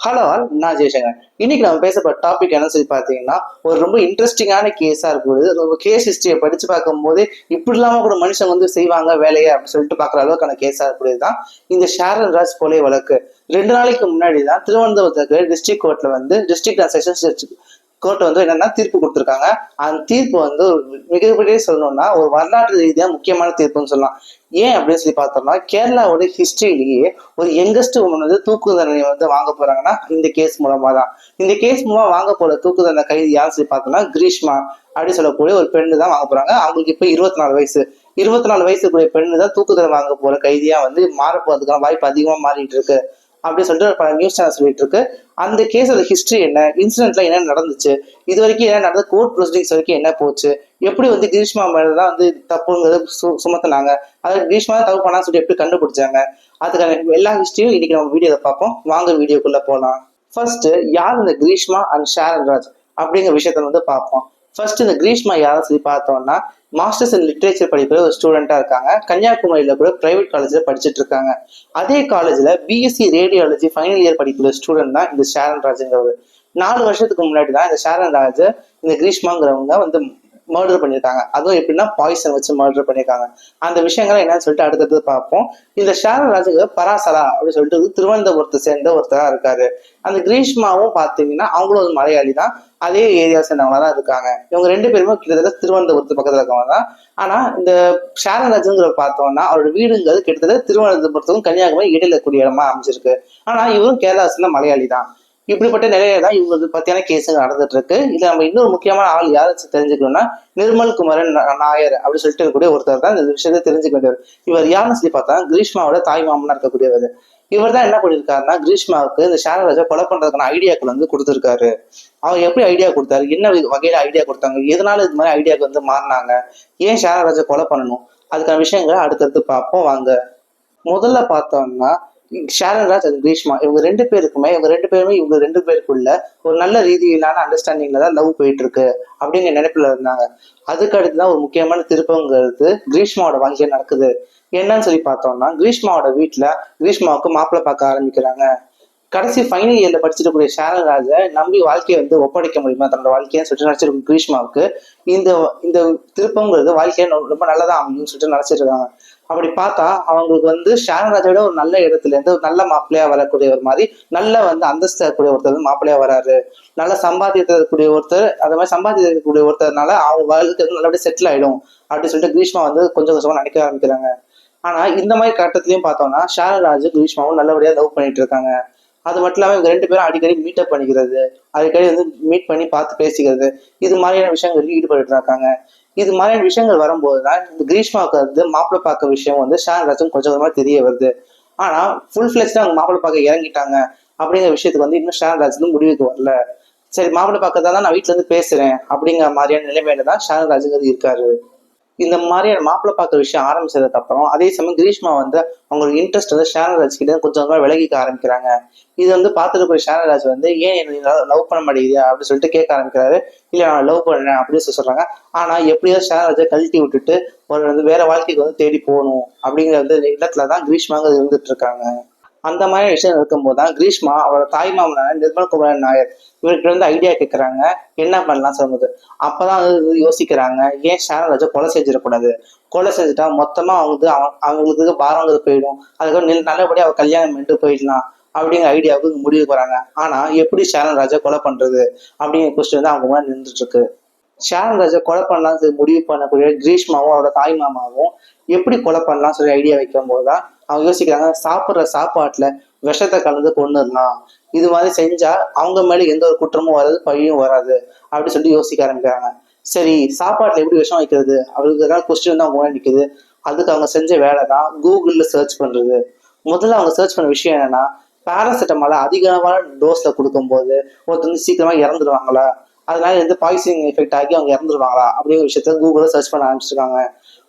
Hello all, நான் ஜெய்சங்கர். இன்னைக்கு நம்ம பேசப்பட்ட டாபிக் என்னன்னு சொல்லி பார்த்தீங்கன்னா, ஒரு ரொம்ப இன்ட்ரெஸ்டிங்கான கேஸா இருக்குது. நம்ம கேஸ் ஹிஸ்டரியை படிச்சு பார்க்கும்போது இப்படி இல்லாம கூட மனுஷங்க வந்து செய்வாங்க வேலையை அப்படின்னு சொல்லிட்டு பார்க்குற அளவுக்கான கேஸா இருக்கிறது தான் இந்த ஷாரன் ராஜ் கொலை வழக்கு. 2 நாளைக்கு முன்னாடி தான் திருவனந்தபுரத்துக்கு டிஸ்ட்ரிக்ட் கோர்ட்ல வந்து டிஸ்ட்ரிக்ட் செஷன்ஸ் கோர்ட் வந்து என்னன்னா தீர்ப்பு கொடுத்துருக்காங்க. அந்த தீர்ப்பு வந்து ஒரு மிகப்பெரிய சொல்லணும்னா ஒரு வரலாற்று ரீதியா முக்கியமான தீர்ப்புன்னு சொல்லலாம். ஏன் அப்படின்னு சொல்லி பார்த்தோம்னா, கேரளாவோட ஹிஸ்டரியிலேயே ஒரு யங்கஸ்ட் உமன் வந்து தூக்கு தண்டனை வந்து வாங்க போறாங்கன்னா இந்த கேஸ் மூலமா தான். இந்த கேஸ் மூலமா வாங்க போற தூக்கு தண்டனை கைது யாருன்னு சொல்லி பார்த்தோம்னா கிரீஷ்மா அப்படின்னு சொல்லக்கூடிய ஒரு பெண்ணு தான் வாங்க போறாங்க. அவங்களுக்கு இப்ப 24 வயசு. 24 வயசுக்குரிய பெண்ணு தான் தூக்கு தண்டனை வாங்க போற கைதியா வந்து மாற போறதுக்கான வாய்ப்பு அதிகமா மாறிட்டு இருக்கு அப்படின்னு சொல்லிட்டு பல நியூஸ் சேனல் சொல்லிட்டு இருக்கு. அந்த கேஸோட ஹிஸ்டரி என்ன, இன்சிடென்ட்ல என்ன நடந்துச்சு, இது வரைக்கும் என்ன நடந்தது, கோர்ட் ப்ரொசீடிங்ஸ் வரைக்கும் என்ன போச்சு, எப்படி வந்து கிரீஷ்மா மேலதான் வந்து தப்புங்கிறது சுமத்தினாங்க, அதாவது கிரீஷ்மா தப்பு பண்ணா சொல்லி எப்படி கண்டுபிடிச்சாங்க, அதுக்கான எல்லா ஹிஸ்டரியும் இன்னைக்கு நம்ம வீடியோல பார்ப்போம். வாங்க வீடியோக்குள்ள போலாம். ஃபர்ஸ்ட், யார் இந்த கிரீஷ்மா அண்ட் ஷாரன் ராஜ் அப்படிங்கிற விஷயத்த வந்து பார்ப்போம். ஃபர்ஸ்ட், இந்த கிரீஷ்மா யாரும் சொல்லி பார்த்தோம்னா, மாஸ்டர்ஸ் இன் லிட்ரேச்சர் படிக்கிற ஒரு ஸ்டூடெண்டா இருக்காங்க. கன்னியாகுமரியில கூட பிரைவேட் காலேஜ்ல படிச்சுட்டு இருக்காங்க. அதே காலேஜ்ல பிஎஸ்சி ரேடியாலஜி ஃபைனல் இயர் படிக்கிற ஸ்டூடெண்ட் தான் இந்த ஷாரன் ராஜுங்கிறவர். 4 வருஷத்துக்கு முன்னாடி தான் இந்த ஷாரன் ராஜ் இந்த கிரீஷ்மாங்கிறவங்க வந்து மர்டர் பண்ணியிருக்காங்க. அதுவும் எப்படின்னா பாய்சன் வச்சு மர்டர் பண்ணியிருக்காங்க. அந்த விஷயங்கள் என்னன்னு சொல்லிட்டு அடுத்தது பார்ப்போம். இந்த ஷாரன் ராஜுக்கு பராசரா அப்படின்னு சொல்லிட்டு திருவனந்தபுரத்தை சேர்ந்த ஒருத்தரா இருக்காரு. அந்த கிரீஷ்மாவும் பார்த்தீங்கன்னா அவங்களும் ஒரு மலையாளி தான், அதே ஏரியா சேர்ந்தவங்க தான் இருக்காங்க. இவங்க 2 பேருமே கிட்டத்தட்ட திருவனந்தபுரத்து பக்கத்துல இருக்கவங்க தான். ஆனா இந்த ஷாரன் ராஜுங்கிற பார்த்தோம்னா அவரோட வீடுங்கிறது கிட்டத்தட்ட திருவனந்தபுரத்துக்கும் கன்னியாகுமரி இடையில கூடிய இடமா அமைஞ்சிருக்கு. ஆனா இவரும் கேரளா சேர்ந்த மலையாளி தான். இப்படிப்பட்ட நிலையில தான் இவங்களுக்கு பத்தியான கேஸுங்க நடந்துட்டு இருக்கு. இதுல நம்ம இன்னொரு முக்கியமான ஆள் யாரு தெரிஞ்சுக்கணும்னா, நிர்மல் குமரன் நாயர் அப்படின்னு சொல்லிட்டு இருக்கக்கூடிய ஒருத்தர் தான் இந்த விஷயத்தை தெரிஞ்சுக்க வேண்டியவர். இவர் யாருன்னு சொல்லி பார்த்தா கிரீஷ்மாவோட தாய் மாமனா இருக்கக்கூடியவர். இவர் தான் என்ன பண்ணிருக்காருன்னா, கிரீஷ்மாவுக்கு இந்த ஷாரன் ராஜை கொலை பண்றதுக்கான ஐடியாக்கள் வந்து கொடுத்துருக்காரு. அவர் எப்படி ஐடியா கொடுத்தாரு, என்ன வகையில ஐடியா கொடுத்தாங்க, எதனால இது மாதிரி ஐடியாவுக்கு வந்து மாறினாங்க, ஏன் ஷாரன் ராஜை கொலை பண்ணணும், அதுக்கான விஷயங்களை அடுத்தடுத்து பார்ப்போம் வாங்க. முதல்ல பார்த்தோம்னா, ஷாரன் ராஜ் அண்ட் கிரீஷ்மா இவங்க 2 பேருமே இவங்க 2 பேருக்குள்ள ஒரு நல்ல ரீதியிலான அண்டர்ஸ்டாண்டிங்ல தான் லவ் போயிட்டு இருக்கு அப்படிங்கிற நினைப்புல இருந்தாங்க. அதுக்கு அடுத்துதான் ஒரு முக்கியமான திருப்பங்கிறது கிரீஷ்மாவோட வாழ்க்கையில நடக்குது. என்னன்னு சொல்லி பார்த்தோம்னா, கிரீஷ்மாவோட வீட்டுல கிரீஷ்மாவுக்கு மாப்பிள்ளை பார்க்க ஆரம்பிக்கிறாங்க. கடைசி ஃபைனல் இயர்ல படிச்சிருக்கக்கூடிய ஷாரன் ராஜை நம்பி வாழ்க்கையை வந்து ஒப்படைக்க முடியுமா தன்னோட வாழ்க்கையை சொல்லிட்டு நினைச்சிருக்கும் கிரீஷ்மாவுக்கு இந்த இந்த திருப்பங்கிறது வாழ்க்கையை ரொம்ப நல்லதா அமையும் சொல்லிட்டு நினைச்சிட்டு இருக்காங்க. அப்படி பார்த்தா அவங்களுக்கு வந்து ஷாரன் ராஜோட ஒரு நல்ல இடத்துல இருந்து ஒரு நல்ல மாப்பிள்ளையா வரக்கூடிய ஒரு மாதிரி நல்ல வந்து அந்தஸ்து இருக்கக்கூடிய ஒருத்தர் வந்து மாப்பிள்ளையா வராரு. நல்ல சம்பாதிக்கக்கூடிய ஒருத்தர், அது மாதிரி சம்பாதிக்கக்கூடிய ஒருத்தர்னால அவங்க வாழ்க்கை வந்து நல்லபடியா செட்டில் ஆயிடும் அப்படின்னு சொல்லிட்டு கிரீஷ்மா வந்து கொஞ்சம் கொஞ்சமா நினைக்க ஆரம்பிக்கிறாங்க. ஆனா இந்த மாதிரி கட்டத்திலயும் பார்த்தோம்னா ஷாரன் ராஜ் கிரீஷ்மாவும் நல்லபடியா லவ் பண்ணிட்டு இருக்காங்க. அது மட்டும் இல்லாம இவங்க 2 பேரும் அடிக்கடி மீட்டப் பண்ணிக்கிறது, அடிக்கடி வந்து மீட் பண்ணி பார்த்து பேசிக்கிறது, இது மாதிரியான விஷயங்கள் ஈடுபட்டு இருக்காங்க. இது மாதிரியான விஷயங்கள் வரும்போதுதான் இந்த கிரீஷ்மாவுக்கு வந்து மாப்பிள்ளை பார்க்க விஷயம் வந்து ஷாரன் ராஜும் கொஞ்சம் கொஞ்சமா தெரிய வருது. ஆனா ஃபுல் ஃபிளெஜ்டா அவங்க மாப்பிள்ளை பார்க்க இறங்கிட்டாங்க அப்படிங்கிற விஷயத்துக்கு வந்து இன்னும் ஷாரன் ராஜ் முடிவுக்கு வரல. சரி, மாப்பிள்ளை பார்க்கறதா நான் வீட்டுல இருந்து பேசுறேன் அப்படிங்கிற மாதிரியான நிலைமையில தான் ஷாரன் ராஜுங்கிறது இருக்காரு. இந்த மாதிரியான மாப்பிள்ளை பார்க்க விஷயம் ஆரம்பிச்சதுக்கு அப்புறம் அதே சமயம் கிரீஷ்மா வந்து அவங்களோட இன்ட்ரெஸ்ட் வந்து ஷாரன் ராஜ் கிட்ட கொஞ்சம் கொஞ்சமா விலகிக்க ஆரம்பிக்கிறாங்க. இது வந்து பார்த்துட்டு போய் ஷாரன் ராஜ் வந்து ஏன் என்ன லவ் பண்ண மாட்டேங்குது அப்படின்னு சொல்லிட்டு கேட்க ஆரம்பிக்கிறாரு. இல்ல நான் லவ் பண்ணேன் அப்படின்னு சொல்றாங்க. ஆனா எப்படியாவது ஷாரன் ராஜை கழட்டி விட்டுட்டு ஒரு வந்து வேற வாழ்க்கைக்கு வந்து தேடி போகணும் அப்படிங்கிற வந்து இடத்துலதான் கிரீஷ்மாங்க இருந்துட்டு இருக்காங்க. அந்த மாதிரி விஷயம் இருக்கும்போது தான் கிரீஷ்மா அவரோட தாய் மாமனான நிர்மல் குமரன் நாயர் இவர்கிட்ட வந்து ஐடியா கேட்கறாங்க, என்ன பண்ணலாம் சொல்லுது. அப்பதான் வந்து யோசிக்கிறாங்க, ஏன் ஷாரன் ராஜை கொலை செஞ்சிடக்கூடாது, கொலை செஞ்சுட்டா மொத்தமா அவங்களுக்கு பாரங்கிறது போயிடும், அதுக்கு நல்லபடியா அவர் கல்யாணம் பண்ணிட்டு போயிடலாம் அப்படிங்கிற ஐடியாவுக்கு முடிவுக்கு வராங்க. ஆனா எப்படி ஷாரன் ராஜை கொலை பண்றது அப்படிங்கிற கொஸ்டின் வந்து அவங்க முன்னாடி நின்றுட்டு இருக்கு. ஷாரன் ராஜை கொலை பண்ணலாம் சொல்லி முடிவு பண்ணக்கூடிய கிரீஷ்மாவும் அவரோட தாய் மாமாவும் எப்படி கொலை பண்ணலாம் சொல்லி ஐடியா வைக்கும் போதுதான் அவங்க யோசிக்கிறாங்க, சாப்பிட்ற சாப்பாட்டுல விஷத்தை கலந்து கொண்டுடலாம், இது மாதிரி செஞ்சா அவங்க மேல எந்த ஒரு குற்றமும் வராது, பழியும் வராது அப்படின்னு சொல்லிட்டு யோசிக்க ஆரம்பிக்கிறாங்க. சரி, சாப்பாட்டுல எப்படி விஷம் வைக்கிறது அவங்களுக்கு ஏதாவது கொஸ்டின் வந்து அவங்க முன்னாடி நிற்குது. அதுக்கு அவங்க செஞ்ச வேலை தான் கூகுள்ல சர்ச் பண்றது. முதல்ல அவங்க சர்ச் பண்ண விஷயம் என்னன்னா, பேராசிட்டமால அதிகமான டோஸ்ல கொடுக்கும்போது ஒருத்தர் வந்து சீக்கிரமா இறந்துடுவாங்களா, அதனால வந்து பாய்சனிங் எஃபெக்ட் ஆகி அவங்க இறந்துருவாங்களா அப்படிங்கிற விஷயத்த கூகுளில் சர்ச் பண்ண ஆரம்பிச்சிருக்காங்க.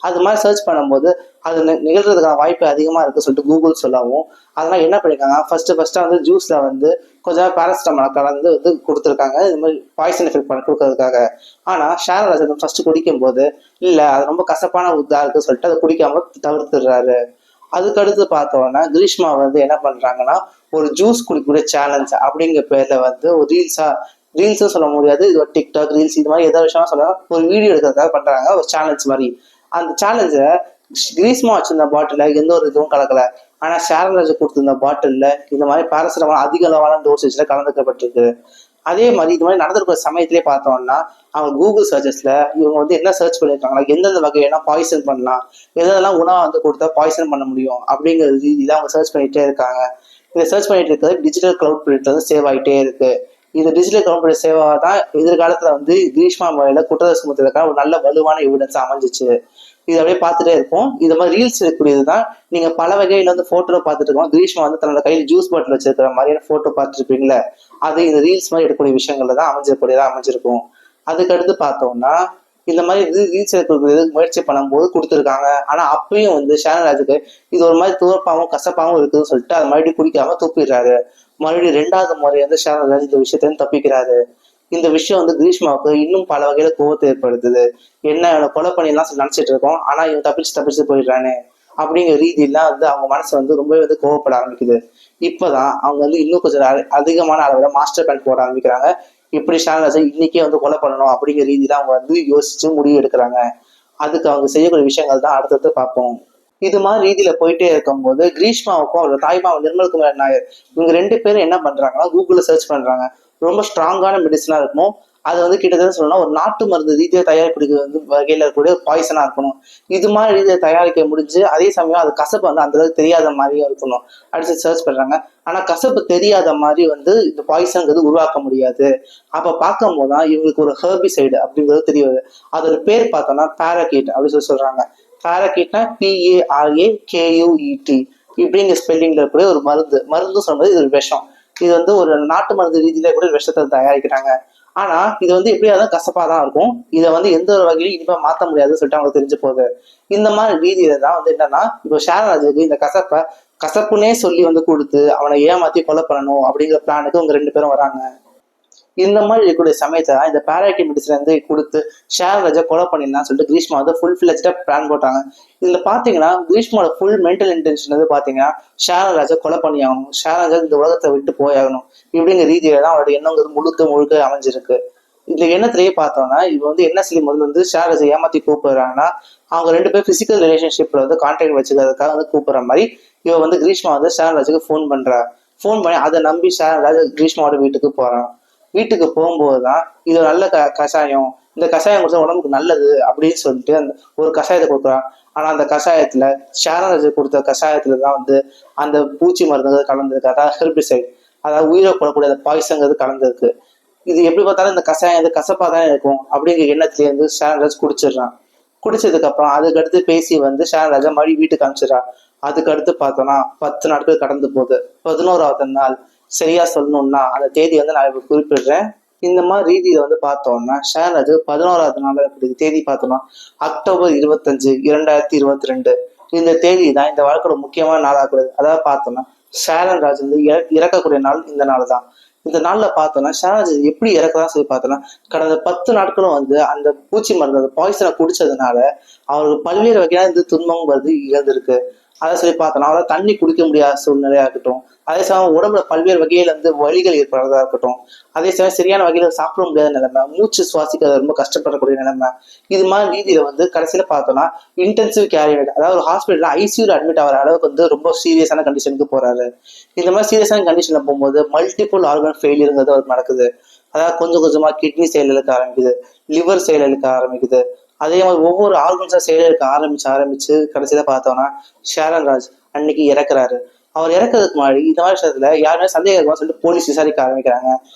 அது மாதிரி சர்ச் பண்ணும்போது அது நிகழ்றதுக்கான வாய்ப்பு அதிகமா இருக்கு சொல்லிட்டு கூகுள் சொல்லவும் அதெல்லாம் என்ன பண்ணிருக்காங்க, ஃபர்ஸ்ட் வந்து ஜூஸ்ல வந்து கொஞ்சம் பேராசிட்டமால் கலந்து வந்து கொடுத்துருக்காங்க, இது மாதிரி பாய்சன் எஃபெக்ட் பண்ணி கொடுக்கறதுக்காக. ஆனா ஷாரன் ராஜ் ஃபர்ஸ்ட் குடிக்கும் போது இல்ல அது ரொம்ப கசப்பான இதா இருக்கு சொல்லிட்டு அதை குடிக்காம தவிர்த்துடுறாரு. அதுக்கடுத்து பார்த்தோம்னா கிரீஷ்மா வந்து என்ன பண்றாங்கன்னா ஒரு ஜூஸ் குடிக்கிற சேலஞ்ச் அப்படிங்கிற பேர்ல வந்து ஒரு ரீல்ஸும் சொல்ல முடியாது, இது ஒரு டிக்டாக் ரீல்ஸ் இது மாதிரி ஏதாவது விஷயம் சொல்லலாம், ஒரு வீடியோ எடுக்கிறதுக்காக பண்றாங்க ஒரு சேலஞ்ச் மாதிரி. அந்த சேலஞ்சை கிரீஷ்மா வச்சிருந்த பாட்டில எந்த ஒரு இதுவும் கலக்கல. ஆனா ஷேரன்ராஜ் கொடுத்திருந்த பாட்டில்ல இந்த மாதிரி பாராசிட்டமால் அதிக அளவான டோசேஜ்ல கலந்துக்கப்பட்டிருக்கு. அதே மாதிரி இது மாதிரி நடந்திருக்கிற சமயத்திலே பார்த்தோம்னா அவங்க கூகுள் சர்ச்சஸ்ல இவங்க வந்து என்ன சர்ச் பண்ணியிருக்காங்களா, எந்தெந்த வகையான பாய்சன் பண்ணலாம், எதெல்லாம் உணவை வந்து கொடுத்தா பாய்சன் பண்ண முடியும் அப்படிங்கிற ரீதியில அவங்க சர்ச் பண்ணிட்டே இருக்காங்க. இதை சர்ச் பண்ணிட்டு இருக்கிறது டிஜிட்டல் கிளவுட் பிரிண்ட் வந்து சேவ் ஆகிட்டே இருக்கு. இந்த டிஜிட்டல் கிளவுட் பிரிண்ட் சேவ் தான் எதிர்காலத்துல வந்து கிரீஷ்மா முறையில குற்றத்தை சுமத்துறதுக்காக ஒரு நல்ல வலுவான எவிடன்ஸ் அமைஞ்சிச்சு. இது அப்படியே பார்த்துட்டே இருப்போம். இது மாதிரி ரீல்ஸ் இருக்கக்கூடியதுதான். நீங்க பல வகையில வந்து போட்டோ பார்த்துட்டு இருக்கோம். கிரீஷ்மா வந்து தன்னோட கையில் ஜூஸ் பாட்டில் வச்சிருக்கிற மாதிரியான போட்டோ பார்த்துருப்பீங்களே, அது இந்த ரீல்ஸ் மாதிரி எடுக்கக்கூடிய விஷயங்கள்ல தான் அமைஞ்சிருக்கும். அதுக்கடுத்து பார்த்தோம்னா இந்த மாதிரி ரீல்ஸ் எடுக்கக்கூடியது முயற்சி பண்ணும்போது கொடுத்துருக்காங்க. ஆனா அப்பயும் வந்து ஷேரன்ராஜுக்கு இது ஒரு மாதிரி துவப்பாவும் கசப்பாவும் இருக்குதுன்னு சொல்லிட்டு அதை மறுபடியும் குடிக்காம துப்பிடுறாரு. மறுபடியும் 2வது முறை வந்து ஷேரன்ராஜ் இந்த விஷயத்தையும் தப்பிக்கிறாரு. இந்த விஷயம் வந்து கிரீஷ்மாவுக்கு இன்னும் பல வகையில கோவத்தை ஏற்படுத்துது. என்ன இவனை கொலை பண்ணிலாம் நினைச்சிட்டு இருக்கோம், ஆனா இவன் தப்பிச்சு போயிடுறானே அப்படிங்கிற ரீதியெல்லாம் வந்து அவங்க மனசு வந்து ரொம்பவே வந்து கோவப்பட ஆரம்பிக்குது. இப்பதான் அவங்க வந்து இன்னும் கொஞ்சம் அதிகமான அளவுல மாஸ்டர் பிளான் போட ஆரம்பிக்கிறாங்க. இப்படி ஷேரன்ராஜை இன்னைக்கே வந்து கொலை பண்ணணும் அப்படிங்கிற ரீதியில அவங்க வந்து யோசிச்சு முடிவு எடுக்கிறாங்க. அதுக்கு அவங்க செய்யக்கூடிய விஷயங்கள் தான் அடுத்தடுத்து பார்ப்போம். இது மாதிரி ரீதியில போயிட்டே இருக்கும்போது கிரீஷ்மாவுக்கும் அவரோட தாய்மாவும் நிர்மல்குமார் நாயர் இவங்க 2 பேரும் என்ன பண்றாங்கன்னா கூகுள்ல சர்ச் பண்றாங்க. ரொம்ப ஸ்ட்ராங்கான மெடிசனா இருக்கணும். அது வந்து கிட்டத்தட்ட சொல்லணும்னா ஒரு நாட்டு மருந்து ரீதியாக தயாரிப்பிடிக்க வந்து வகையில இருக்கக்கூடிய பாய்சனா இருக்கணும். இது மாதிரி ரீதியை தயாரிக்க முடிஞ்சு அதே சமயம் அது கசப்பு வந்து அந்த அளவுக்கு தெரியாத மாதிரியும் இருக்கணும் அடிச்சு சர்ச் பண்றாங்க. ஆனா கசப்பு தெரியாத மாதிரி வந்து இந்த பாய்சன்ங்கிறது உருவாக்க முடியாது. அப்ப பார்க்கும் போதுதான் இவங்களுக்கு ஒரு ஹெர்பிசைடு அப்படிங்கிறது தெரிய வருது. அதோட பேர் பார்த்தோம்னா பாராகீட் அப்படின்னு சொல்றாங்க. பாராகீட்னா PARAKUET இப்படிங்கிற ஸ்பெல்லிங்ல இருக்கக்கூடிய ஒரு மருந்து சொல்லும்போது இது ஒரு விஷம். இது வந்து ஒரு நாட்டு மருந்து ரீதியில கூட விஷத்தை தயாரிக்கிறாங்க. ஆனா இது வந்து எப்படியாவது கசப்பாதான் இருக்கும். இதை வந்து எந்த ஒரு வகையிலும் இனிப்பா மாத்த முடியாதுன்னு சொல்லிட்டு அவங்களுக்கு தெரிஞ்சு போகுது. இந்த மாதிரி ரீதியில தான் வந்து என்னன்னா இப்போ ஷேரன்ராஜுக்கு இந்த கசப்புன்னே சொல்லி வந்து கொடுத்து அவனை ஏமாத்தி கொலை பண்ணணும் அப்படிங்கிற பிளானுக்கு அவங்க 2 பேரும் வராங்க. இந்த மாதிரி இருக்கக்கூடிய சமயத்தை இந்த பாராட்டிக் மெடிசன் வந்து கொடுத்து ஷேரன்ராஜை கொலை பண்ணிடலாம் சொல்லிட்டு கிரீஷ்மா வந்து ஃபுல் ஃபிளெஜ்டா பிளான் போட்டாங்க. இதுல பாத்தீங்கன்னா கிரீஷ்மாவோட ஃபுல் மென்டல் இன்டென்ஷன் வந்து பாத்தீங்கன்னா ஷேரன்ராஜை கொலை பண்ணி ஆகணும், ஷேரன்ராஜ் இந்த உலகத்தை விட்டு போயாகணும் இப்படிங்கிற ரீதியில தான் அவரோட எண்ணங்கிறது முழுக்க அமைஞ்சிருக்கு. இந்த எண்ணத்திலேயே பார்த்தோம்னா இவ வந்து என்ன சொல்லி முதல்ல வந்து ஷேரன்ராஜை ஏமாத்தி கூப்பிடுறாங்கன்னா அவங்க 2 பேரும் பிசிக்கல் ரிலேஷன்ஷிப்ல வந்து கான்டாக்ட் வச்சுக்கிறதுக்காக வந்து கூப்பிடுற மாதிரி இவ வந்து கிரீஷ்மா வந்து ஷேரன்ராஜுக்கு ஃபோன் பண்றா. ஃபோன் பண்ணி அதை நம்பி ஷேரன்ராஜ் கிரீஷ்மாவோட வீட்டுக்கு போறான். வீட்டுக்கு போகும்போதுதான் இது நல்ல கஷாயம், இந்த கஷாயம் கொடுத்தா உடம்புக்கு நல்லது அப்படின்னு சொல்லிட்டு அந்த ஒரு கஷாயத்தை கொடுக்குறான். ஆனா அந்த கஷாயத்துல ஷேரன்ராஜ் கொடுத்த கஷாயத்துலதான் வந்து அந்த பூச்சி மருந்துகள் கலந்துருக்கு, அதாவது ஹெர்பிசைட், அதாவது உயிரை போடக்கூடிய அந்த பாய்சங்கிறது கலந்துருக்கு. இது எப்படி பார்த்தாலும் இந்த கஷாயம் வந்து கசப்பா தான் இருக்கும் அப்படிங்கிற எண்ணத்திலே வந்து ஷேரன்ராஜ் குடிச்சிடுறான். குடிச்சதுக்கு அப்புறம் அதுக்கடுத்து பேசி வந்து ஷேரன்ராஜா மறுபடியும் வீட்டுக்கு அனுப்பிச்சிடறான். அதுக்கடுத்து பார்த்தோம்னா 10 நாட்கள் கடந்து போகுது. 11வது நாள் சரியா சொல்லணும்னா அந்த தேதி வந்து நான் இப்ப குறிப்பிடுறேன். இந்த மாதிரி ரீதியில வந்து பார்த்தோம்னா ஷேரன்ராஜ் 11வது நாள் தேதி பார்த்தோம்னா அக்டோபர் 25, 2022 இந்த தேதி தான் இந்த வாழ்க்கையோட முக்கியமான நாளாகிறது. அதாவது பார்த்தோம்னா ஷேரன்ராஜ் வந்து இறக்கக்கூடிய நாள் இந்த நாள் தான். இந்த நாள்ல பார்த்தோம்னா ஷேரன்ராஜ் எப்படி இறக்குதான் சொல்லி பார்த்தோம்னா கடந்த 10 நாட்களும் வந்து அந்த பூச்சி மருந்து அந்த பாய்சனை குடிச்சதுனால அவருக்கு பல்வேறு வகையான இந்த துன்பம் வருது இழந்திருக்கு. அதை சொல்லி பார்த்தோம்னா அவரால் தண்ணி குடிக்க முடியாத சூழ்நிலையா இருக்கட்டும், அதே சமயம் உடம்புல பல்வேறு வகையில வந்து வலிகள் ஏற்படுறதா இருக்கட்டும், அதே சமயம் சரியான வகையில சாப்பிட முடியாத நிலைமை, மூச்சு சுவாசிக்க ரொம்ப கஷ்டப்படக்கூடிய நிலைமை, இது மாதிரி ரீதியில வந்து கடைசியில பார்த்தோம்னா இன்டென்சிவ் கேர் யூனிட், அதாவது ஒரு ஹாஸ்பிட்டல்ல ஐசியூல அட்மிட் ஆகிற அளவுக்கு வந்து ரொம்ப சீரியஸான கண்டிஷனுக்கு போறாரு. இந்த மாதிரி சீரியஸான கண்டிஷன்ல போகும்போது மல்டிபிள் ஆர்கன் ஃபெயிலியருங்கிறது அவருக்கு நடக்குது. அதாவது கொஞ்சம் கொஞ்சமா கிட்னி செயலிழக்க ஆரம்பிக்குது, லிவர் செயலிழக்க ஆரம்பிக்குது. அதே மாதிரி ஒவ்வொரு ஆர்கன்ஸா செயலிழக்க ஆரம்பிச்சு கடைசியில பார்த்தோம்னா ஷேரன்ராஜ் அன்னைக்கு இறக்குறாரு. அவர் இறக்குறதுக்கு முன்னாடி இந்த மாதிரி விஷயத்துல யாருமே சந்தேகமா சொல்லிட்டு போலீஸ் விசாரிக்க ஆரம்பிக்கிறாங்க.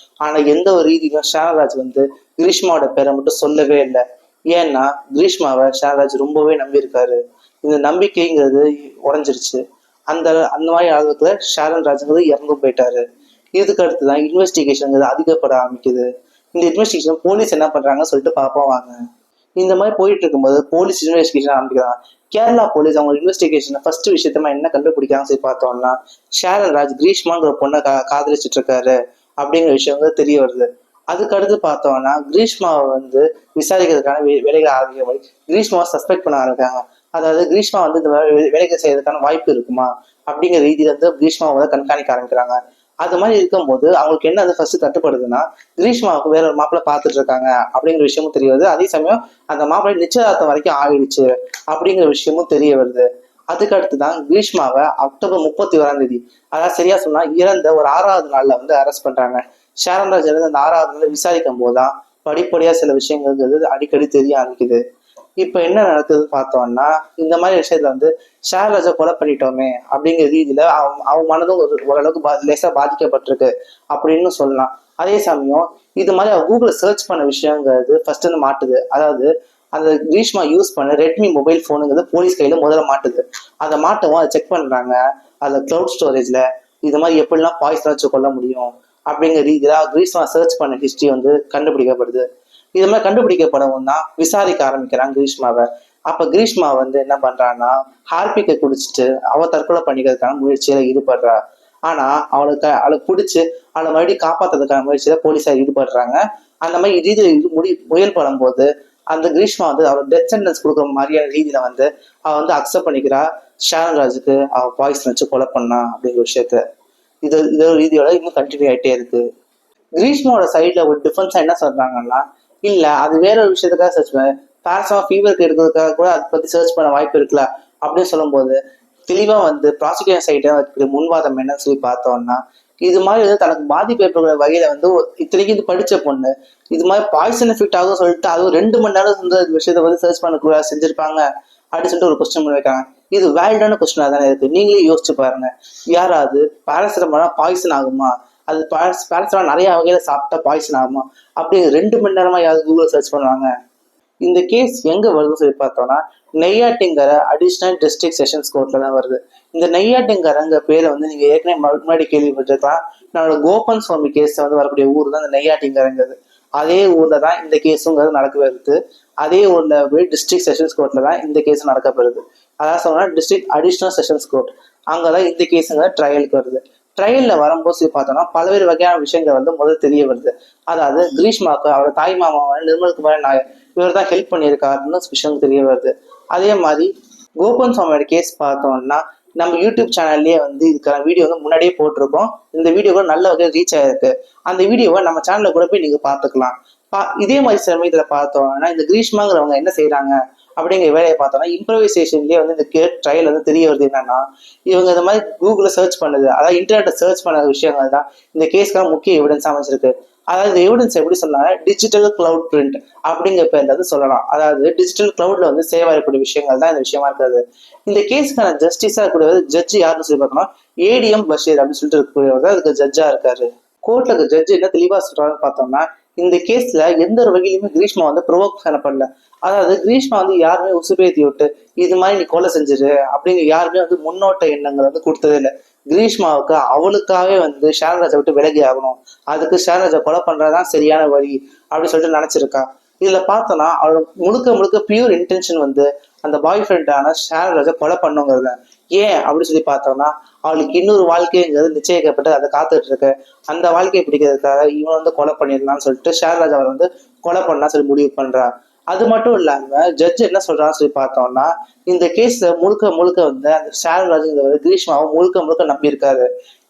ஆனா எந்த ஒரு ரீதியிலும் ஷேரன்ராஜ் வந்து கிரீஷ்மாவோட பேரை மட்டும் சொல்லவே இல்லை. ஏன்னா கிரீஷ்மாவை ஷேரன்ராஜ் ரொம்பவே நம்பி இருக்காரு. இந்த நம்பிக்கைங்கிறது உடஞ்சிருச்சு. அந்த அந்த மாதிரி அளவுக்குள்ள ஷேரன்ராஜ்ங்கிறது இறந்தும் போயிட்டாரு. இதுக்கு அடுத்துதான் இன்வெஸ்டிகேஷன் அதிகப்பட ஆரம்பிக்குது. இந்த இன்வெஸ்டிகேஷன் போலீஸ் என்ன பண்றாங்கன்னு சொல்லிட்டு பார்ப்போம் வாங்க. இந்த மாதிரி போயிட்டு இருக்கும்போது போலீஸ் இன்வெஸ்டிகேஷன் ஆரம்பிக்கிறாங்க. கேரளா போலீஸ் அவங்க இன்வெஸ்டிகேஷன் ஃபர்ஸ்ட் விஷயத்தமா என்ன கண்டுபிடிக்காங்க சொல்லி பார்த்தோம்னா ஷேரன்ராஜ் கிரீஷ்மாங்கிற பொண்ணை காதலிச்சுட்டு இருக்காரு அப்படிங்கிற விஷயம் வந்து தெரிய வருது. அதுக்கு அடுத்து பார்த்தோம்னா கிரீஷ்மாவை வந்து விசாரிக்கிறதுக்கான வேலைகளை ஆரம்பிக்கும் போது கிரீஷ்மாவை சஸ்பெக்ட் பண்ண ஆரம்பிக்காங்க. அதாவது கிரீஷ்மா வந்து இந்த வேலைக்கு செய்யறதுக்கான வாய்ப்பு இருக்குமா அப்படிங்கிற ரீதியில வந்து கிரீஷ்மாவை வந்து கண்காணிக்க ஆரம்பிக்கிறாங்க. அது மாதிரி இருக்கும்போது அவங்களுக்கு என்ன அது ஃபர்ஸ்ட் தட்டுப்படுதுன்னா, கிரீஷ்மாவுக்கு வேற ஒரு மாப்பிள்ளை பார்த்துட்டு இருக்காங்க அப்படிங்கிற விஷயமும் தெரிய வருது. அதே சமயம் அந்த மாப்பிள்ளை நிச்சயதார்த்தம் வரைக்கும் ஆயிடுச்சு அப்படிங்கிற விஷயமும் தெரிய வருது. அதுக்கு அடுத்துதான் கிரீஷ்மாவை அக்டோபர் 31, அதாவது சரியா சொன்னா இறந்த ஒரு 6வது நாள்ல வந்து அரெஸ்ட் பண்றாங்க. ஷாரன்ராஜ் இறந்த அந்த 6வது நாள்ல விசாரிக்கும் போதுதான் படிப்படியா சில விஷயங்கள் அடிக்கடி தெரிய ஆரம்பிக்குது. இப்ப என்ன நடக்குதுன்னு பார்த்தோம்னா, இந்த மாதிரி விஷயத்துல வந்து ஷாரன்ராஜை கொலை பண்ணிட்டோமே அப்படிங்கிற ரீதியில அவங்க மனதும் ஓரளவுக்கு லேசா பாதிக்கப்பட்டிருக்கு அப்படின்னு சொல்லலாம். அதே சமயம் இது மாதிரி கூகுள சர்ச் பண்ண விஷயங்கிறது ஃபர்ஸ்ட் வந்து மாட்டுது. அதாவது அந்த கிரீஷ்மா யூஸ் பண்ண ரெட்மி மொபைல் போனுங்கிறது போலீஸ் கையில முதல்ல மாட்டுது. அதை மாட்டவும் அதை செக் பண்றாங்க. அந்த கிளவுட் ஸ்டோரேஜ்ல இது மாதிரி எப்படிலாம் பாய்சன் வச்சு கொள்ள முடியும் அப்படிங்கிற ரீதியில கிரீஷ்மா சர்ச் பண்ண ஹிஸ்டரி வந்து கண்டுபிடிக்கப்படுது. இது மாதிரி கண்டுபிடிக்கப்படவும் தான் விசாரிக்க ஆரம்பிக்கிறாங்க கிரீஷ்மாவை. அப்ப கிரீஷ்மா வந்து என்ன பண்றான்னா, ஹார்பிக்கை குடிச்சிட்டு அவ தற்கொலை பண்ணிக்கிறதுக்கான முயற்சியில ஈடுபடுறா. ஆனா அவளுக்கு பிடிச்சு அவளை மறுபடியும் காப்பாத்துறதுக்கான முயற்சியில போலீஸார் ஈடுபடுறாங்க. அந்த மாதிரி ரீதியில முயல் படும் போது அந்த கிரீஷ்மா வந்து அவள் டெத் சென்டென்ஸ் கொடுக்குற மாதிரியான ரீதியில வந்து அவ வந்து அக்செப்ட் பண்ணிக்கிறா. ஷாரன்ராஜுக்கு அவ பாய்சன் வச்சு கொலை பண்ணா அப்படிங்கிற விஷயத்த. இதோட ரீதியோட இன்னும் கண்டினியூ ஆயிட்டே இருக்கு. கிரீஷ்மாவோட சைட்ல ஒரு டிஃபென்ஸா என்ன சொல்றாங்கன்னா, இல்ல அது வேற ஒரு விஷயத்துக்காக சர்ச் பண்ண பேரசமா ஃபீவருக்கு எடுக்கிறதுக்காக கூட அதை பத்தி சர்ச் பண்ண வாய்ப்பு இருக்குல்ல அப்படின்னு சொல்லும்போது தெளிவா வந்து ப்ராசிக்யூஷன் சைட முன்வாதம் என்னன்னு சொல்லி பார்த்தோம்னா, இது மாதிரி வந்து தனக்கு பாதிப்பு ஏற்படுற வகையில வந்து இத்தனைக்கு இது படிச்ச பொண்ணு இது மாதிரி பாய்சன் எஃபெக்ட் ஆகும் சொல்லிட்டு அதுவும் 2 மணி நேரம் இந்த விஷயத்த வந்து சர்ச் பண்ண செஞ்சிருப்பாங்க அப்படின்னு சொல்லிட்டு ஒரு கொஸ்டின் பண்ணி வைக்காங்க. இது வேலிடான கொஸ்டினா தானே இருக்கு. நீங்களே யோசிச்சு பாருங்க. யாராவது பேராசிட்டமால் பாய்சன் ஆகுமா, அது பேரசிட்டமால் நிறைய வகையில சாப்பிட்டா பாய்சன் ஆகுமா அப்படி 2 மணி நேரமா யாராவது கூகுள் சர்ச் பண்ணுவாங்க. இந்த கேஸ் எங்க வருதுன்னு சொல்லி பார்த்தோம்னா, நெய்யாட்டிங்கரை அடிஷனல் டிஸ்ட்ரிக்ட் செஷன்ஸ் கோர்ட்ல தான் வருது. இந்த நெய்யாட்டிங்கரைங்க பேரை வந்து நீங்க ஏற்கனவே முன்னாடி கேள்விப்பட்டிருக்கலாம். நம்மளோட கோபன் சுவாமி கேஸ் வந்து வரக்கூடிய ஊர் தான் இந்த நெய்யாட்டிங்கரைங்கிறது. அதே ஊர்ல தான் இந்த கேஸுங்கிறது நடக்க வருது. அதே ஊர்ல போய் டிஸ்ட்ரிக்ட் செஷன்ஸ் கோர்ட்ல தான் இந்த கேஸ் நடக்கப்படுது. அதாவது சொன்னா டிஸ்ட்ரிக்ட் அடிஷனல் செஷன்ஸ் கோர்ட், அங்கதான் இந்த கேஸுங்க ட்ரையலுக்கு வருது. ட்ரையல்ல வரும்போது சொல்லி பார்த்தோம்னா பல்வேறு வகையான விஷயங்கள் வந்து முதல் தெரிய வருது. அதாவது கிரீஷ்மாவுக்கு அவரோட தாய் மாமாவான நிர்மல்குமார் நாயர் இவர் தான் ஹெல்ப் பண்ணியிருக்காருன்னு விஷயம் தெரிய வருது. அதே மாதிரி கோபன் சுவாமியோட கேஸ் பார்த்தோம்னா நம்ம யூடியூப் சேனல்லேயே வந்து இதுக்கான வீடியோ வந்து முன்னாடியே போட்டிருக்கோம். இந்த வீடியோ கூட நல்ல வகையில் ரீச் ஆயிருக்கு. அந்த வீடியோவை நம்ம சேனல்ல கூட போய் நீங்க பார்த்துக்கலாம். இதே மாதிரி சமயத்துல பார்த்தோம்னா இந்த கிரீஷ்மாங்கிறவங்க என்ன செய்யறாங்க அப்படிங்கிற வேலையை பார்த்தோம்னா இம்ப்ரவைசேஷன்லேயே வந்து இந்த ட்ரையல் வந்து தெரிய வருது. என்னன்னா இவங்க இந்த மாதிரி கூகுள சர்ச் பண்ணது, அதாவது இன்டர்நெட்டை சர்ச் பண்ண விஷயங்கள் தான் இந்த கேஸ்க்கான முக்கிய எவிடன்ஸ் அமைச்சிருக்கு. அதாவது எவிடன்ஸ் எப்படி சொல்லலாம், டிஜிட்டல் கிளவுட் பிரிண்ட் அப்படிங்கிற பேர்ல வந்து சொல்லலாம். அதாவது டிஜிட்டல் கிளவுட்ல வந்து சேவ் ஆகக்கூடிய விஷயங்கள் தான் இந்த விஷயமா இருக்காது. இந்த கேஸ்க்கான ஜஸ்டிஸா இருக்கக்கூடிய ஜட்ஜ் யாருன்னு சொல்லி பார்த்தோம்னா ஏடிஎம் பஷீர் அப்படின்னு சொல்லிட்டு இருக்கக்கூடியவர் தான் அதுக்கு ஜட்ஜா இருக்காரு. கோர்ட்ல இருக்க ஜட்ஜ் என்ன தெளிவா சொல்றாருன்னு பார்த்தோம்னா, இந்த கேஸ்ல எந்த ஒரு வகையிலுமே கிரீஷ்மா வந்து ப்ரொவோக் பண்ணப்படல. அதாவது கிரீஷ்மா வந்து யாருமே உசுப்பேத்தி விட்டு இது மாதிரி நீ கொலை செஞ்சிரு அப்படிங்கிற யாருமே வந்து முன்னோட்ட எண்ணங்கள் வந்து கொடுத்ததே இல்லை. கிரீஷ்மாவுக்கு அவளுக்காகவே வந்து ஷாரன்ராஜை விட்டு விலகி ஆகணும், அதுக்கு ஷாரன்ராஜை கொலை பண்றதுதான் சரியான வழி அப்படின்னு சொல்லிட்டு நினைச்சிருக்கா. இதுல பார்த்தோம்னா அவளோட முழுக்க முழுக்க பியூர் இன்டென்ஷன் வந்து அந்த பாய் ஃப்ரெண்டான ஷாரன்ராஜை கொலை பண்ணுங்கிறது. ஏன் அப்படின்னு சொல்லி பார்த்தோம்னா அவளுக்கு இன்னொரு வாழ்க்கைங்கிறது நிச்சயிக்கப்பட்டு அதை காத்துட்டு இருக்கு. அந்த வாழ்க்கையை பிடிக்கிறதுக்காக இவன் வந்து கொலை பண்ணிடலாம்னு சொல்லிட்டு ஷாரன்ராஜ் அவர் வந்து கொலை பண்ணா சொல்லி முடிவு பண்றா. அது மட்டும் இல்லாம ஜட்ஜ் என்ன சொல்றான்னு சொல்லி பார்த்தோம்னா, இந்த கேஸ்ல முழுக்க முழுக்க வந்து அந்த ஷாரன்ராஜ்ங்கிறது கிரீஷ்மாவை முழுக்க முழுக்க நம்பியிருக்காரு.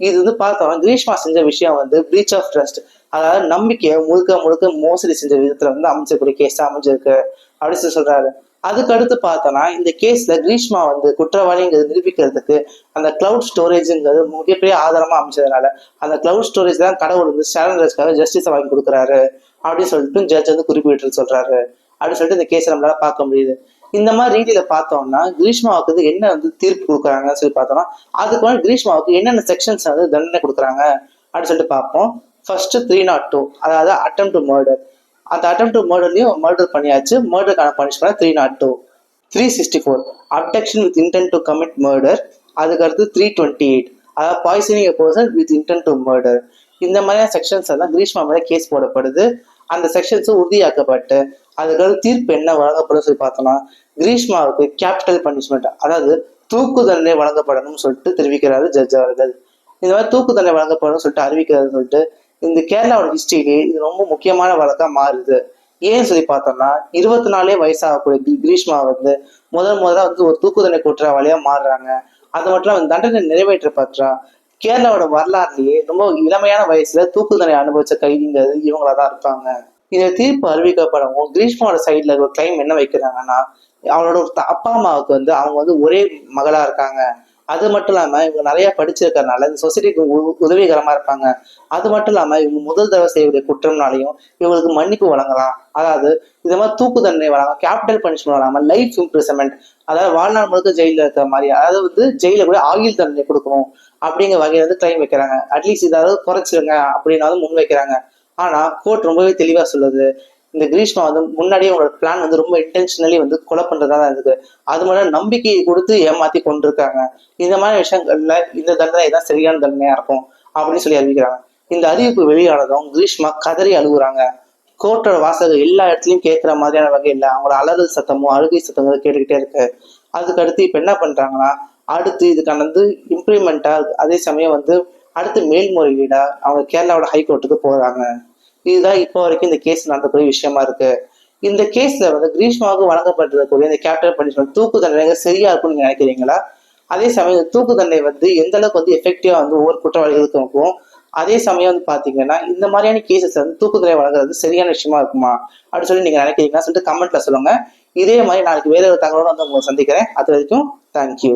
இது வந்து பார்த்தோம்னா கிரீஷ்மா செஞ்ச விஷயம் வந்து பிரீச் ஆஃப் ட்ரஸ்ட், அதாவது நம்பிக்கையை முழுக்க முழுக்க மோசடி செஞ்ச விதத்துல வந்து அமைச்சக்கூடிய கேஸா அமைஞ்சிருக்கு அப்படின்னு சொல்றாரு. அதுக்கு அடுத்து பார்த்தோம்னா இந்த கேஸ்ல கிரீஷ்மா வந்து குற்றவாளிங்கிறது நிரூபிக்கிறதுக்கு அந்த கிளவுட் ஸ்டோரேஜ்ங்கிறது மிகப்பெரிய ஆதாரமா அமைச்சதுனால அந்த கிளவுட் ஸ்டோரேஜ் தான் கடவுள் வந்து ஷாரன்ராஜ்காக ஜஸ்டிஸை வாங்கி கொடுக்குறாரு அப்படின்னு சொல்லிட்டு ஜட்ஜ் வந்து குறிப்பிட்டு சொல்றாரு அப்படின்னு சொல்லிட்டு இந்த கேஸ் நம்மளால பார்க்க முடியுது. இந்த மாதிரி ரீதியில பார்த்தோம்னா கிரீஷ்மாவுக்கு வந்து என்ன வந்து தீர்ப்பு கொடுக்குறாங்கன்னு சொல்லி பார்த்தோம்னா அதுக்கு வந்து கிரீஷ்மாவுக்கு என்னென்ன செக்ஷன்ஸ் வந்து தண்டனை கொடுக்குறாங்க அப்படின்னு சொல்லிட்டு பார்ப்போம். ஃபர்ஸ்ட் 302, அதாவது அட்டெம்ப்ட் டு மர்டர். அந்த அட்டெம்ப்ட் டு மர்டர்லயும் மர்டர் பண்ணியாச்சு. மர்டருக்கான punishment 302. 364 abduction with intent to commit murder. அதுக்கு அடுத்து 328, அதாவது poisoning a person with intent to murder. இந்த மாதிரியான செக்ஷன்ஸ் எல்லாம் கிரீஷ்மா மேலே கேஸ் போடப்படுது. அந்த செக்ஷன்ஸும் உறுதியாக்கப்பட்டு அதுக்கு தீர்ப்பு என்ன வழங்கப்படும் சொல்லி பார்த்தோம்னா கிரீஷ்மாவுக்கு கேபிட்டல் பனிஷ்மெண்ட், அதாவது தூக்கு தண்டனை வழங்கப்படணும்னு சொல்லிட்டு தெரிவிக்கிறாரு ஜட்ஜ் அவர்கள். இந்த மாதிரி தூக்கு தண்டனை வழங்கப்படும் சொல்லிட்டு அறிவிக்கிறது சொல்லிட்டு இந்த கேரளாவோட ஹிஸ்டரியிலே இது ரொம்ப முக்கியமான வழக்கா மாறுது. ஏன்னு சொல்லி பார்த்தோம்னா 24 வயசாகக்கூடிய கிரீஷ்மா வந்து முதல்ல வந்து ஒரு தூக்குதண்டனை குற்றவாளியா மாறுறாங்க. அது மட்டும் இல்லாம தண்டனை நிறைவேற்ற பற்றா கேரளாவோட வரலாறுலயே ரொம்ப இளமையான வயசுல தூக்குதண்டனை அனுபவிச்ச கைதிங்கிறது இவங்களா தான் இருப்பாங்க. இந்த தீர்ப்பு அறிவிக்கப்படவும் கிரீஷ்மாவோட சைட்ல ஒரு கிளைம் என்ன வைக்கிறாங்கன்னா, அவளோட அப்பா அம்மாவுக்கு வந்து அவங்க வந்து ஒரே மகளா இருக்காங்க. அது மட்டும் இல்லாம இவங்க நிறைய படிச்சிருக்கறனால இந்த சொசைட்டிக்கு உதவிகரமா இருப்பாங்க. அது மட்டும் இல்லாம இவங்க முதல் தடவை செய்யக்கூடிய குற்றம்னாலையும் இவங்களுக்கு மன்னிப்பு வழங்கலாம். அதாவது இது மாதிரி தூக்கு தண்டனை வழங்க, கேபிட்டல் பனிஷ்மெண்ட் வழங்காம லைஃப் இம்ப்ரிசன்மெண்ட், அதாவது வாழ்நாள் முழுக்க ஜெயில இருக்கிற மாதிரி, அதாவது வந்து ஜெயில கூட ஆயுள் தண்டனை கொடுக்கணும் அப்படிங்கிற வகையில வந்து கிளைம் வைக்கிறாங்க. அட்லீஸ்ட் இதாவது குறைச்சிருங்க அப்படின்னாலும் முன் வைக்கிறாங்க. ஆனா கோர்ட் ரொம்பவே தெளிவா சொல்லுது, இந்த கிரீஷ்மா வந்து முன்னாடியே உங்களோட பிளான் வந்து ரொம்ப இன்டென்ஷனலி வந்து கொலை பண்றதா தான் இருக்கு. அது மட்டும் நம்பிக்கையை கொடுத்து ஏமாத்தி கொண்டிருக்காங்க. இந்த மாதிரி விஷயங்கள்ல இந்த தண்டனை தான் சரியான தண்டனையா இருக்கும் அப்படின்னு சொல்லி அறிவிக்கிறாங்க. இந்த அறிவிப்பு வெளியானதும் கிரீஷ்மா கதறி அழுகுறாங்க. கோர்ட்டோட வாசகர் எல்லா இடத்துலயும் கேட்கிற மாதிரியான வகையில அவங்களோட அலறல் சத்தமும் அழுகை சத்தமும் கேட்டுக்கிட்டே இருக்கு. அதுக்கு அடுத்து இப்ப என்ன பண்றாங்கன்னா, அடுத்து இதுக்கான வந்து இம்ப்ளிமெண்டா அதே சமயம் வந்து அடுத்து மேல்முறையீடா அவங்க கேரளாவோட ஹைகோர்ட்டுக்கு போறாங்க. இதுதான் இப்போ வரைக்கும் இந்த கேஸ் நடந்தக்கூடிய விஷயமா இருக்கு. இந்த கேஸ்ல வந்து கிரீஷ்மாவுக்கு வழங்கப்பட்டிருக்கக்கூடிய இந்த கேபிட்டல் பனிஷ்மெண்ட் தூக்கு தண்டனை சரியா இருக்கும்னு நீங்க நினைக்கிறீங்களா? அதே சமயம் தூக்கு தண்டனை வந்து எந்த அளவுக்கு வந்து எஃபெக்டிவா வந்து ஒவ்வொரு குற்றவாளிகளுக்கும் இருக்கும். அதே சமயம் வந்து பாத்தீங்கன்னா இந்த மாதிரியான கேசஸ் வந்து தூக்கு தண்டனை வழங்குறது சரியான விஷயமா இருக்குமா அப்படின்னு சொல்லி நீங்க நினைக்கிறீங்கன்னா சொல்லிட்டு கமெண்ட்ல சொல்லுங்க. இதே மாதிரி நாளைக்கு வேற ஒரு தகவலோட வந்து உங்களை சந்திக்கிறேன். அது வரைக்கும் தேங்க்யூ.